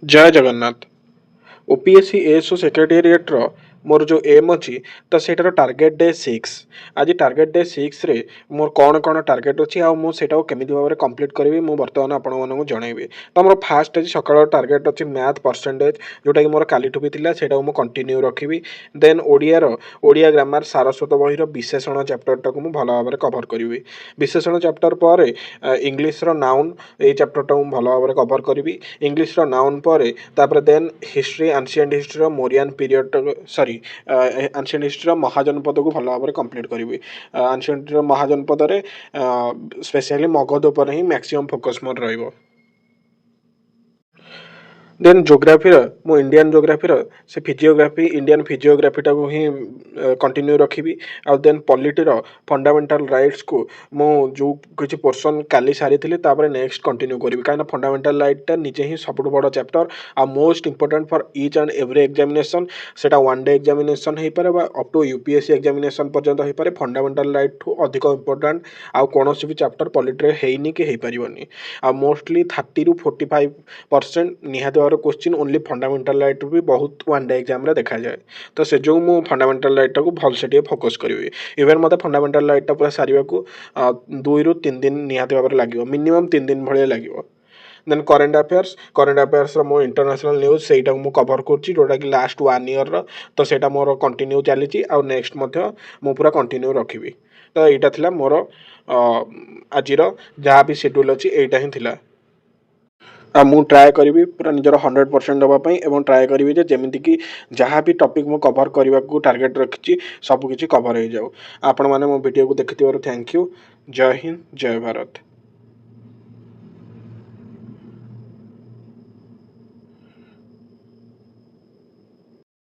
जय Jagannath. OPSC ASO सेक्रेटेरिएटर मोर जो M अच्छी तो सेटार टार्गेट डे 6 आज टार्गेट डे 6 रे मोर कौन कौन टार्गेट अच्छी आटा केमी भाव में कंप्लीट करी मुझे बर्तमान आपको जनइबी। तो मोर फास्ट आज सकाल टार्गेट अच्छी मैथ परसेंटेज जोटा कि मोर काली भी था मुझे कंटिन्यू रखी। देन ओडिया ग्रामर सारस्वत बही विशेषण चैप्टर को भल भाव में कभर करी। विशेषण चैप्टर पर इंग्लीश नाउन ये चैप्टर मुझे भल भाव में कभर करी। इंग्लीश नाउन पर then history ancient history Mauryan period sorry ancient history Mahajanapada को भल भाव में कंप्लीट करी। एंशिएंट महाजनपद स्पेशली मगध उपर ही मैक्सिमम फोकस मोर रहिबो। देन जोग्राफी मु इंडियन जोग्राफी से फिजियोग्राफी इंडियन फिजियोग्राफी टाक ही कंटिन्यू रखी। आउ देन पॉलिटीर फंडामेंटल राइट्स को मु जो किसी पोर्सन काली सारी नेक्स्ट कंटिन्यू करी कहीं फंडामेंटल राइट निजे ही सब बड़ चैप्टर आ most important for each and every examination सेटा वन डे एग्जामिनेशन हो पारे अप टू यूपीएससी एग्जामिनेशन पर्यंत हो पारे। फंडामेंटल राइट ठू अधिक इंपोर्टेंट आउ कौन भी चैप्टर पॉलिटी है कि हो पारनी। आ मोस्टली 30 ରୁ 45% निहाती भाव क्वेश्चन ओनली फंडामेंटल राइट भी बहुत वन डे एग्जाम देखा जाए। तो से जो मु फंडामेंटल राइट को भलसे टे फोकस करी। इवेन मत फंडामेंटल राइट पूरा सारे 2 ରୁ 3 दिन निहाती भाव में लगे मिनिमम 3 दिन भाई लगे। देन करेन्ट अफेयर्स मो इंटरनेशनल न्यूज से कभर करोटा कि लास्ट 1 ईयर तो सेटा मोर कंटिन्यू चली आउ नेक्स्ट मु पूरा कंटिन्यू रखी। तो यहाँ थिला मोर आज जहाँ भी शेड्यूल अच्छी यहीटा ही थिला। मु ट्राए करी पूरा निजर 100% देवाई एवं ट्राए करी जमीक कि जहाँ भी टॉपिक मु कवर करने को टार्गेट रखी सबकि कवर हो जाऊ। आपण मैंने मो वीडियो को देखि थैंक यू। जय हिंद जय भारत।